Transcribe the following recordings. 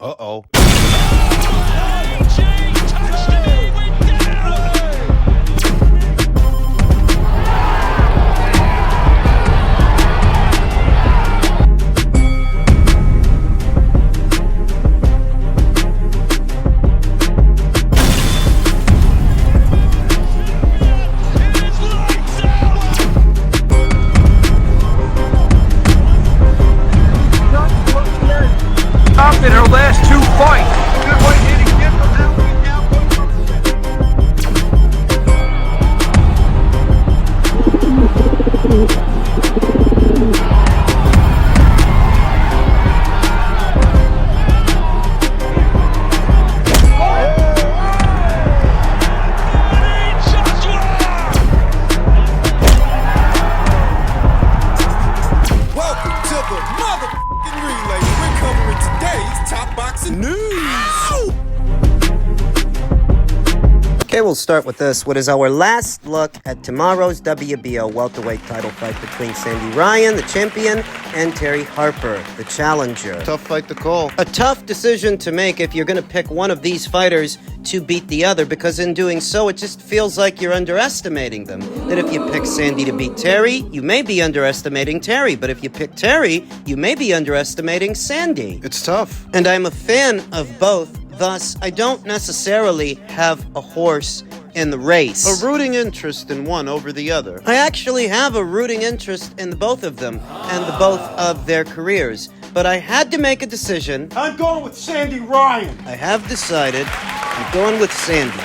Uh-oh. In her last two fights. Good way hitting him from that way down. Welcome to the motherfucking relay. We're covering today's top boxing news. Okay, we'll start with this. What is our last look at tomorrow's WBO welterweight title fight between Sandy Ryan, the champion, and Terry Harper, the challenger. Tough fight to call. A tough decision to make if you're going to pick one of these fighters to beat the other, because in doing so, it just feels like you're underestimating them. That if you pick Sandy to beat Terry, you may be underestimating Terry, but if you pick Terry, you may be underestimating Sandy. It's tough. And I'm a fan of both, thus I don't necessarily have a horse in the race. A rooting interest in one over the other. I actually have a rooting interest in the both of them and the both of their careers. But I had to make a decision. I'm going with Sandy Ryan. I have decided I'm going with Sandy.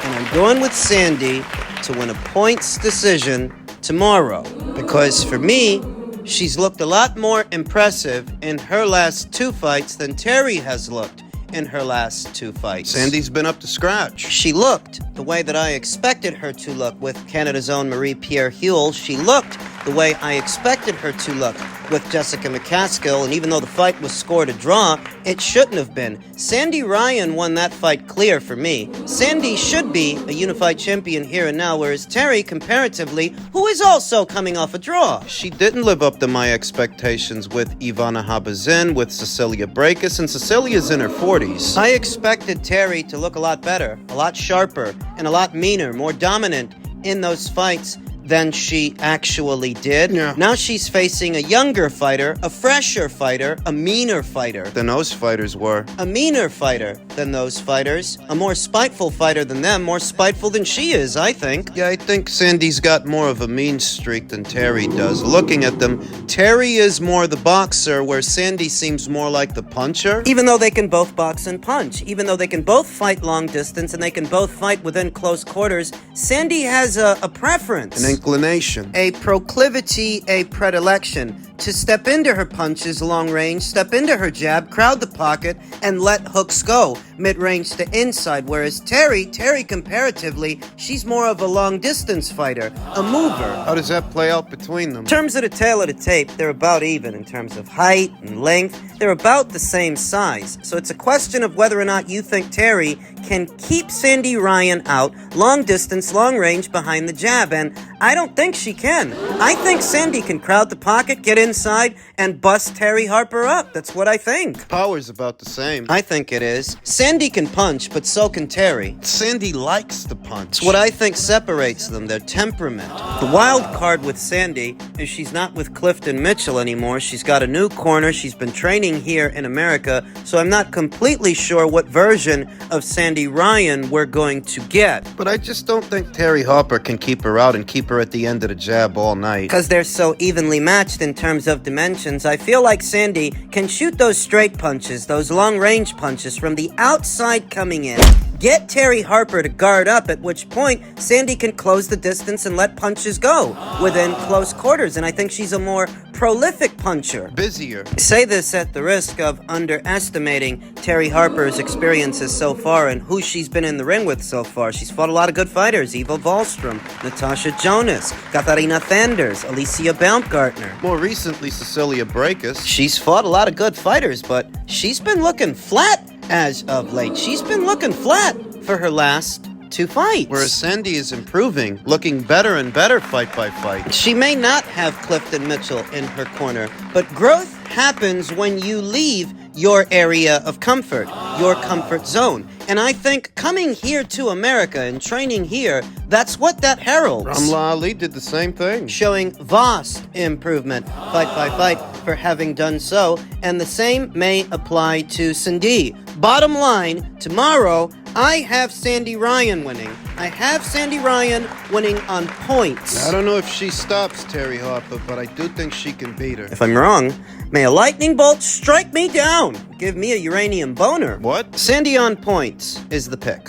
And I'm going with Sandy to win a points decision tomorrow. Because for me, she's looked a lot more impressive in her last two fights than Terry has looked in her last two fights. Sandy's been up to scratch. She looked the way that I expected her to look with Canada's own Marie-Pierre Huel. She looked the way I expected her to look with Jessica McCaskill, and even though the fight was scored a draw, it shouldn't have been. Sandy Ryan won that fight clear for me. Sandy should be a unified champion here and now, whereas Terry, comparatively, who is also coming off a draw. She didn't live up to my expectations with Ivana Habazin, with Cecilia Brækhus, and Cecilia's in her 40s. I expected Terry to look a lot better, a lot sharper, and a lot meaner, more dominant in those fights than she actually did. Yeah. Now she's facing a younger fighter, a fresher fighter, a meaner fighter. Than those fighters were. A meaner fighter than those fighters, a more spiteful fighter than them, more spiteful than she is, I think. Yeah, I think Sandy's got more of a mean streak than Terry does. Looking at them, Terry is more the boxer, where Sandy seems more like the puncher. Even though they can both box and punch, even though they can both fight long distance and they can both fight within close quarters, Sandy has a preference. An inclination. A proclivity, a predilection to step into her punches long range, step into her jab, crowd the pocket, and let hooks go, mid-range to inside. Whereas Terry comparatively, she's more of a long-distance fighter, a mover. How does that play out between them? In terms of the tail of the tape, they're about even. In terms of height and length, they're about the same size. So it's a question of whether or not you think Terry can keep Sandy Ryan out, long distance, long range, behind the jab, and I don't think she can. I think Sandy can crowd the pocket, get inside, and bust Terry Harper up. That's what I think. Power's about the same. I think it is. Sandy can punch, but so can Terry. Sandy likes to punch. It's what I think separates them, their temperament. The wild card with Sandy is she's not with Clifton Mitchell anymore. She's got a new corner. She's been training here in America, so I'm not completely sure what version of Sandy Ryan we're going to get. But I just don't think Terry Harper can keep her out and keep her at the end of the jab all night. Because they're so evenly matched in terms of dimensions, I feel like Sandy can shoot those straight punches, those long-range punches from the outside coming in. Get Terry Harper to guard up, at which point Sandy can close the distance and let punches go within close quarters, and I think she's a more prolific puncher. Busier. I say this at the risk of underestimating Terry Harper's experiences so far and who she's been in the ring with so far. She's fought a lot of good fighters: Eva Wahlstrom, Natasha Jonas, Katharina Thanders, Alicia Baumgartner. More recently, Cecilia Brækhus. She's fought a lot of good fighters, but she's been looking flat as of late. She's been looking flat for her last two fights. Whereas Sandy is improving, looking better and better fight by fight. She may not have Clifton Mitchell in her corner, but growth happens when you leave your area of comfort, your comfort zone. And I think coming here to America and training here, that's what that heralds. Ramla Ali did the same thing. Showing vast improvement, fight by fight, for having done so. And the same may apply to Cindy. Bottom line, tomorrow, I have Sandy Ryan winning. I have Sandy Ryan winning on points. I don't know if she stops Terry Harper, but I do think she can beat her. If I'm wrong, may a lightning bolt strike me down. Give me a uranium boner. What? Sandy on points is the pick.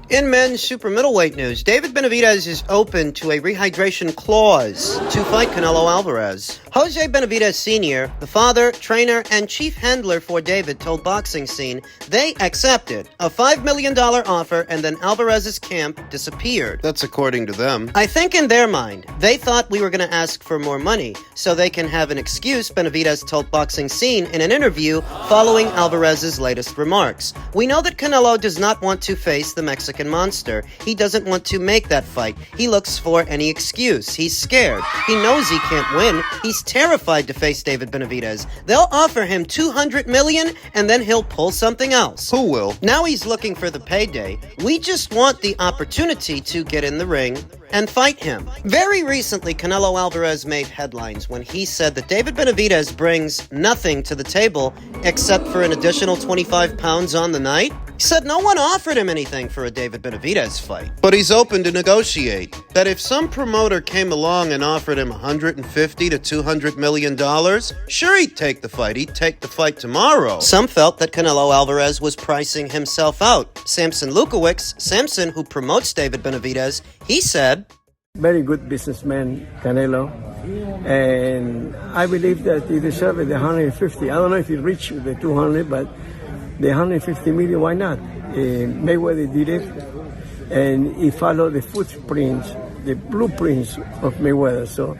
In men's super middleweight news, David Benavidez is open to a rehydration clause to fight Canelo Alvarez. Jose Benavidez Sr., the father, trainer, and chief handler for David, told Boxing Scene they accepted a $5 million offer and then Alvarez's camp disappeared. That's according to them. I think in their mind, they thought we were going to ask for more money so they can have an excuse, Benavidez told Boxing Scene in an interview following Alvarez's latest remarks. We know that Canelo does not want to face the Mexican monster. He doesn't want to make that fight. He looks for any excuse. He's scared. He knows he can't win. He's terrified to face David Benavidez. They'll offer him $200 million and then he'll pull something else. Who will? Now he's looking for the payday. We just want the opportunity to get in the ring and fight him. Very recently, Canelo Alvarez made headlines when he said that David Benavidez brings nothing to the table except for an additional 25 pounds on the night. He said no one offered him anything for a David Benavidez fight. But he's open to negotiate. That if some promoter came along and offered him $150 to $200 million, sure, he'd take the fight. He'd take the fight tomorrow. Some felt that Canelo Alvarez was pricing himself out. Samson Lukowicz, Samson, who promotes David Benavidez, he said, very good businessman, Canelo, and I believe that he deserved the 150. I don't know if he reached the 200, but the 150 million, why not? Mayweather did it, and he followed the footprints, the blueprints of Mayweather, so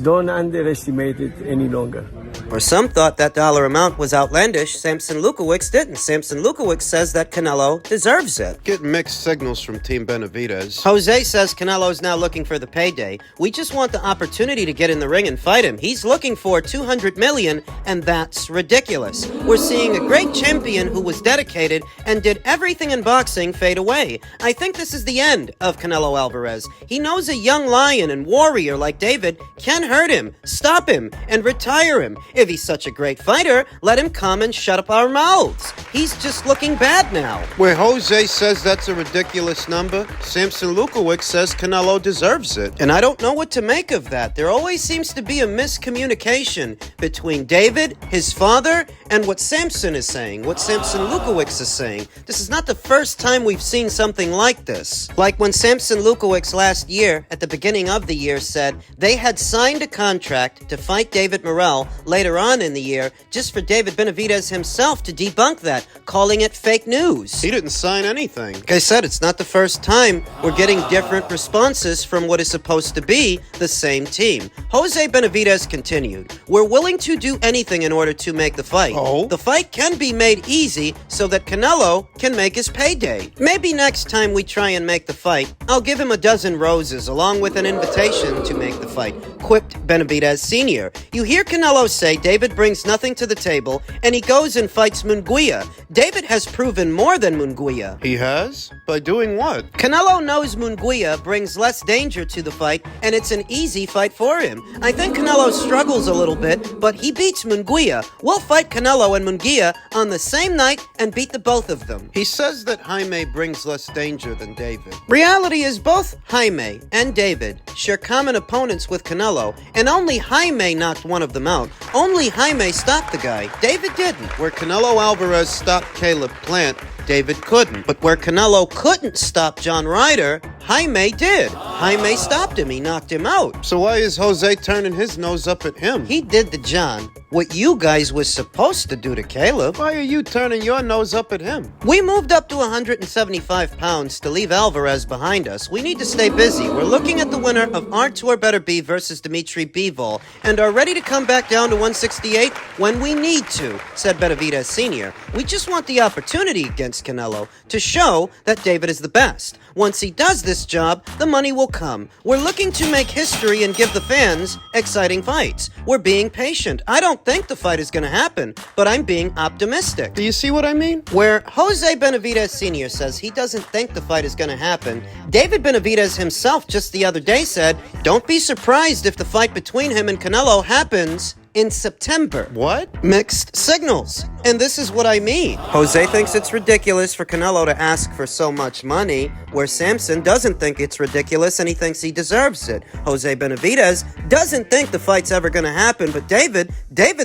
don't underestimate it any longer. Or some thought that dollar amount was outlandish. Samson Lukowicz didn't. Samson Lukowicz says that Canelo deserves it. Getting mixed signals from Team Benavidez. Jose says Canelo's now looking for the payday. We just want the opportunity to get in the ring and fight him. He's looking for $200 million, and that's ridiculous. We're seeing a great champion who was dedicated and did everything in boxing fade away. I think this is the end of Canelo Alvarez. He knows a young lion and warrior like David can hurt him, stop him, and retire him. If he's such a great fighter, let him come and shut up our mouths. He's just looking bad now. Where Jose says that's a ridiculous number, Samson Lukowicz says Canelo deserves it. And I don't know what to make of that. There always seems to be a miscommunication between David, his father, and what Samson is saying, what Samson Lukowicz is saying. This is not the first time we've seen something like this. Like when Samson Lukowicz last year, at the beginning of the year, said they had signed a contract to fight David Morrell later on in the year, just for David Benavidez himself to debunk that, calling it fake news. He didn't sign anything. Like I said, it's not the first time we're getting different responses from what is supposed to be the same team. Jose Benavidez continued, we're willing to do anything in order to make the fight. Oh? The fight can be made easy so that Canelo can make his payday. Maybe next time we try and make the fight, I'll give him a dozen roses along with an invitation to make the fight, quipped Benavidez Sr. You hear Canelo say David brings nothing to the table, and he goes and fights Munguia. David has proven more than Munguia. He has? By doing what? Canelo knows Munguia brings less danger to the fight, and it's an easy fight for him. I think Canelo struggles a little bit, but he beats Munguia. We'll fight Canelo and Munguia on the same night and beat the both of them. He says that Jaime brings less danger than David. Reality is both Jaime and David share common opponents with Canelo, and only Jaime knocked one of them out. Only Jaime stopped the guy. David didn't. Where Canelo Alvarez stopped Caleb Plant, David couldn't. But where Canelo couldn't stop John Ryder, Jaime did. Jaime stopped him. He knocked him out. So why is Jose turning his nose up at him? He did to John what you guys was supposed to do to Caleb. Why are you turning your nose up at him? We moved up to 175 pounds to leave Alvarez behind us. We need to stay busy. We're looking at the winner of Artur Beterbiev versus Dimitri Bivol and are ready to come back down to 168 when we need to, said Benavidez Sr. We just want the opportunity against against Canelo to show that David is the best. Once he does this job, the money will come. We're looking to make history and give the fans exciting fights. We're being patient. I don't think the fight is going to happen, but I'm being optimistic. Do you see what I mean? Where Jose Benavidez Sr. says he doesn't think the fight is going to happen, David Benavidez himself just the other day said, don't be surprised if the fight between him and Canelo happens in September. What? Mixed signals. And this is what I mean. Jose thinks it's ridiculous for Canelo to ask for so much money, where Samson doesn't think it's ridiculous and he thinks he deserves it. Jose Benavidez doesn't think the fight's ever going to happen, but David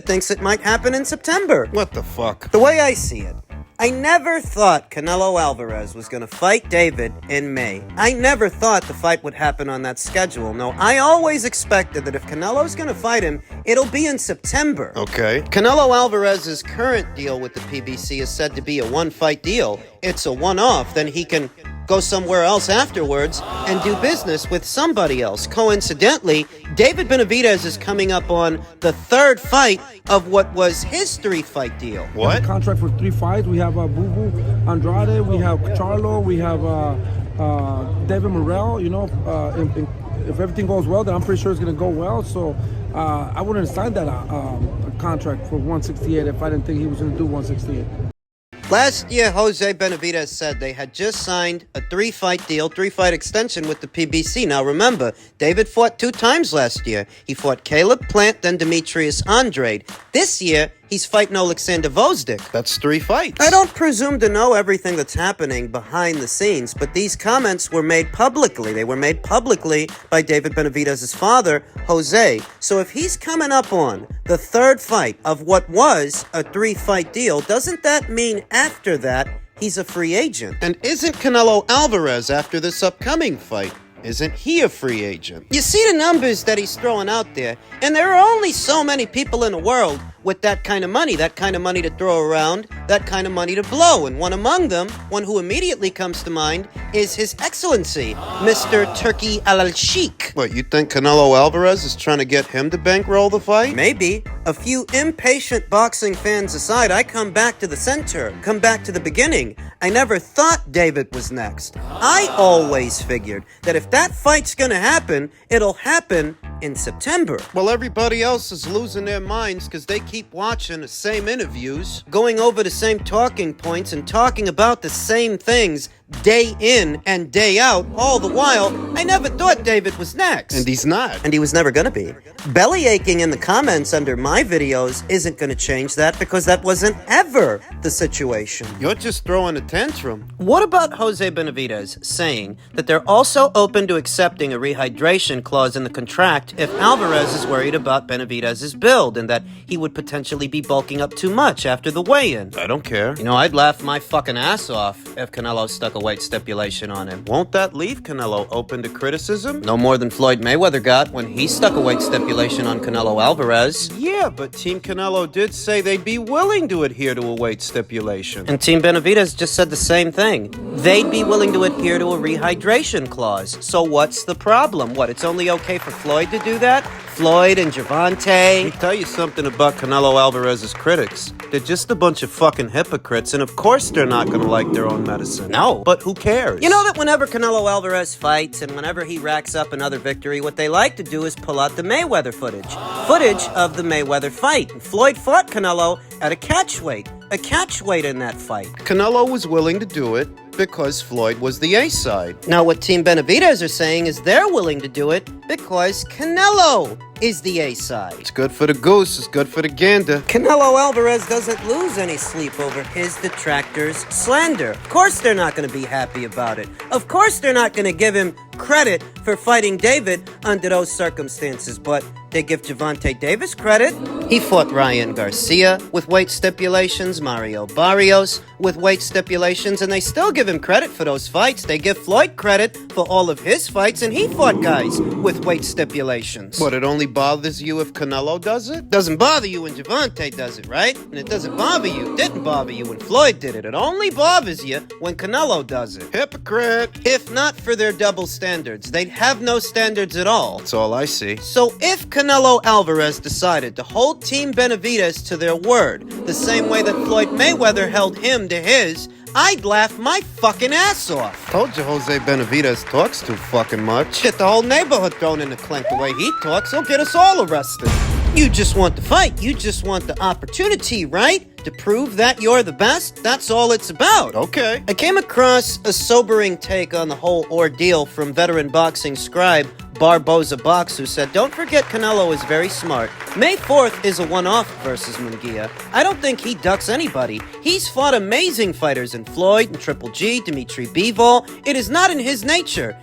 thinks it might happen in September. What the fuck? The way I see it, I never thought Canelo Alvarez was going to fight David in May. I never thought the fight would happen on that schedule. No, I always expected that if Canelo's going to fight him, it'll be in September. Okay. Canelo Alvarez's current deal with the PBC is said to be a one-fight deal. It's a one-off, then he can go somewhere else afterwards and do business with somebody else. Coincidentally, David Benavidez is coming up on the third fight of what was his three-fight deal. What? Contract for 3 fights. We have Bivol, Andrade, we have Charlo, we have David Morrell. You know, if everything goes well, then I'm pretty sure it's going to go well. So I wouldn't sign that contract for 168 if I didn't think he was going to do 168. Last year, Jose Benavidez said they had just signed a 3-fight deal, 3-fight extension with the PBC. Now remember, David fought 2 times last year. He fought Caleb Plant, then Demetrius Andrade. This year, he's fighting Alexander Vosdik. That's 3 fights. I don't presume to know everything that's happening behind the scenes, but these comments were made publicly. They were made publicly by David Benavidez's father, Jose. So if he's coming up on the third fight of what was a 3-fight deal, doesn't that mean after that he's a free agent? And isn't Canelo Alvarez after this upcoming fight? Isn't he a free agent? You see the numbers that he's throwing out there, and there are only so many people in the world with that kind of money to throw around, that kind of money to blow. And one among them, one who immediately comes to mind, is His Excellency, Mr. Turki Al-Sheikh. What, you think Canelo Alvarez is trying to get him to bankroll the fight? Maybe. A few impatient boxing fans aside, I come back to the center, come back to the beginning. I never thought David was next. I always figured that if that fight's gonna happen, it'll happen in September. Well, everybody else is losing their minds because they keep watching the same interviews, going over the same talking points and talking about the same things day in and day out. All the while, I never thought David was next. and he's not. And he was never gonna be. Belly aching in the comments under my videos isn't gonna change that, because that wasn't ever the situation. You're just throwing a tantrum. What about Jose Benavidez saying that they're also open to accepting a rehydration clause in the contract if Alvarez is worried about Benavidez's build and that he would potentially be bulking up too much after the weigh-in? I don't care. You know, I'd laugh my fucking ass off if Canelo stuck a weight stipulation on him. Won't that leave Canelo open to criticism? No more than Floyd Mayweather got when he stuck a weight stipulation on Canelo Alvarez. Yeah, but Team Canelo did say they'd be willing to adhere to a weight stipulation. And Team Benavidez just said the same thing. They'd be willing to adhere to a rehydration clause. So what's the problem? What, it's only okay for Floyd to do that? Floyd and Let me Gervonta? tell you something about Canelo Alvarez's critics. They're just a bunch of fucking hypocrites, and of course they're not gonna like their own medicine. No. But who cares? You know that whenever Canelo Alvarez fights and whenever he racks up another victory, what they like to do is pull out the Mayweather footage. Footage of the Mayweather fight. And Floyd fought Canelo at a catch weight in that fight. Canelo was willing to do it because Floyd was the A-side. Now what Team Benavidez are saying is they're willing to do it because Canelo is the A-side. It's good for the goose, it's good for the gander. Canelo Alvarez doesn't lose any sleep over his detractors' slander. Of course they're not going to be happy about it. Of course they're not going to give him credit for fighting David under those circumstances, but they give Gervonta Davis credit. He fought Ryan Garcia with weight stipulations, Mario Barrios with weight stipulations, and they still give him credit for those fights. They give Floyd credit for all of his fights, and he fought guys with weight stipulations. What, it only bothers you if Canelo does it? Doesn't bother you when Gervonta does it, right? And it didn't bother you when Floyd did it. It only bothers you when Canelo does it. Hypocrite! If not for their double standards, they'd have no standards at all. That's all I see. So if Canelo Alvarez decided to hold Team Benavidez to their word, the same way that Floyd Mayweather held him to his, I'd laugh my fucking ass off. Told you Jose Benavidez talks too fucking much. Shit, the whole neighborhood thrown in the clink the way he talks. He'll get us all arrested. You just want the fight. You just want the opportunity, right? To prove that you're the best? That's all it's about. Okay. I came across a sobering take on the whole ordeal from veteran boxing scribe Barboza Box, who said, "Don't forget Canelo is very smart. May 4th is a one-off versus Munguia. I don't think he ducks anybody. He's fought amazing fighters in Floyd and Triple G, Dimitri Bivol. It is not in his nature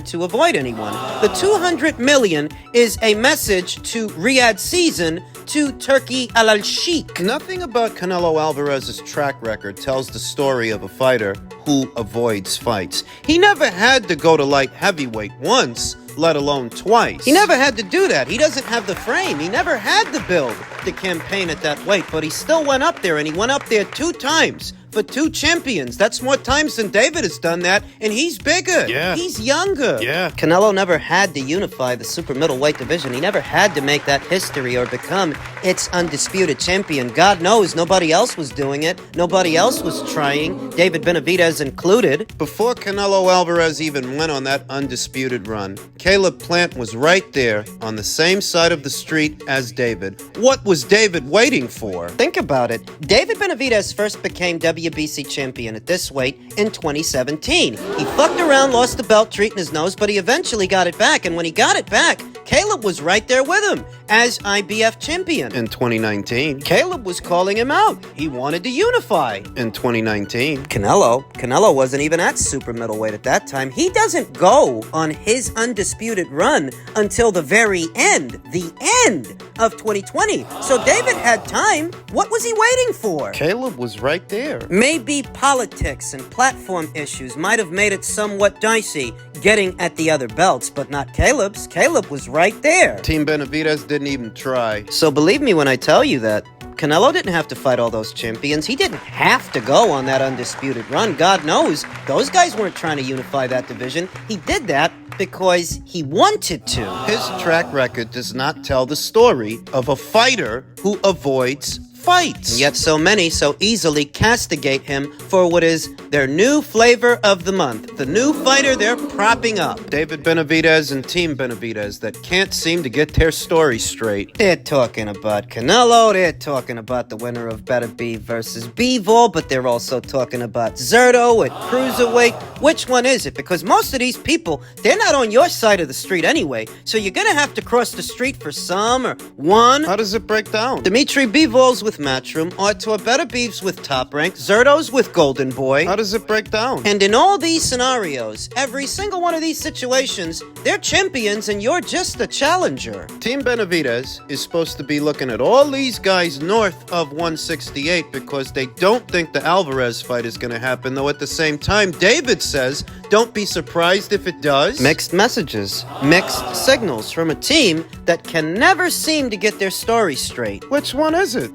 to avoid anyone. The 200 million is a message to Riyadh season to Turkey al-Sheikh." Nothing about Canelo Alvarez's track record tells the story of a fighter who avoids fights. He never had to go to light heavyweight once, let alone twice. He never had to do that. He doesn't have the frame. He never had the build to campaign at that weight, but he still went up there, and he went up there 2 times for 2 champions. That's more times than David has done that, and he's bigger. Yeah. He's younger. Yeah. Canelo never had to unify the super middleweight division. He never had to make that history or become its undisputed champion. God knows nobody else was doing it. Nobody else was trying, David Benavidez included. Before Canelo Alvarez even went on that undisputed run, Caleb Plant was right there on the same side of the street as David. What was David waiting for? Think about it. David Benavidez first became WBC champion at this weight in 2017. He fucked around, lost the belt, treating his nose, but he eventually got it back. And when he got it back, Caleb was right there with him as IBF champion. In 2019. Caleb was calling him out. He wanted to unify. In 2019. Canelo wasn't even at super middleweight at that time. He doesn't go on his undisputed run until the very end of 2020. So David had time. What was he waiting for? Caleb was right there. Maybe politics and platform issues might have made it somewhat dicey getting at the other belts, but not Caleb's. Caleb was right there. Team Benavidez didn't even try. So believe me when I tell you that Canelo didn't have to fight all those champions. He didn't have to go on that undisputed run. God knows those guys weren't trying to unify that division. He did that because he wanted to. His track record does not tell the story of a fighter who avoids fights. And yet so many so easily castigate him for what is their new flavor of the month. The new fighter they're propping up. David Benavidez and Team Benavidez that can't seem to get their story straight. They're talking about Canelo, they're talking about the winner of Beterbiev versus Bivol, but they're also talking about Zurdo at cruiserweight. Which one is it? Because most of these people, they're not on your side of the street anyway, so you're gonna have to cross the street for some or one. How does it break down? Dimitri Bivol's with Matchroom, Artur Beterbiev's with Top Rank, Zurdo's with Golden Boy. How does it break down? And in all these scenarios, every single one of these situations, they're champions and you're just a challenger. Team Benavidez is supposed to be looking at all these guys north of 168 because they don't think the Alvarez fight is going to happen, though at the same time, David says, don't be surprised if it does. Mixed messages, mixed signals from a team that can never seem to get their story straight. Which one is it?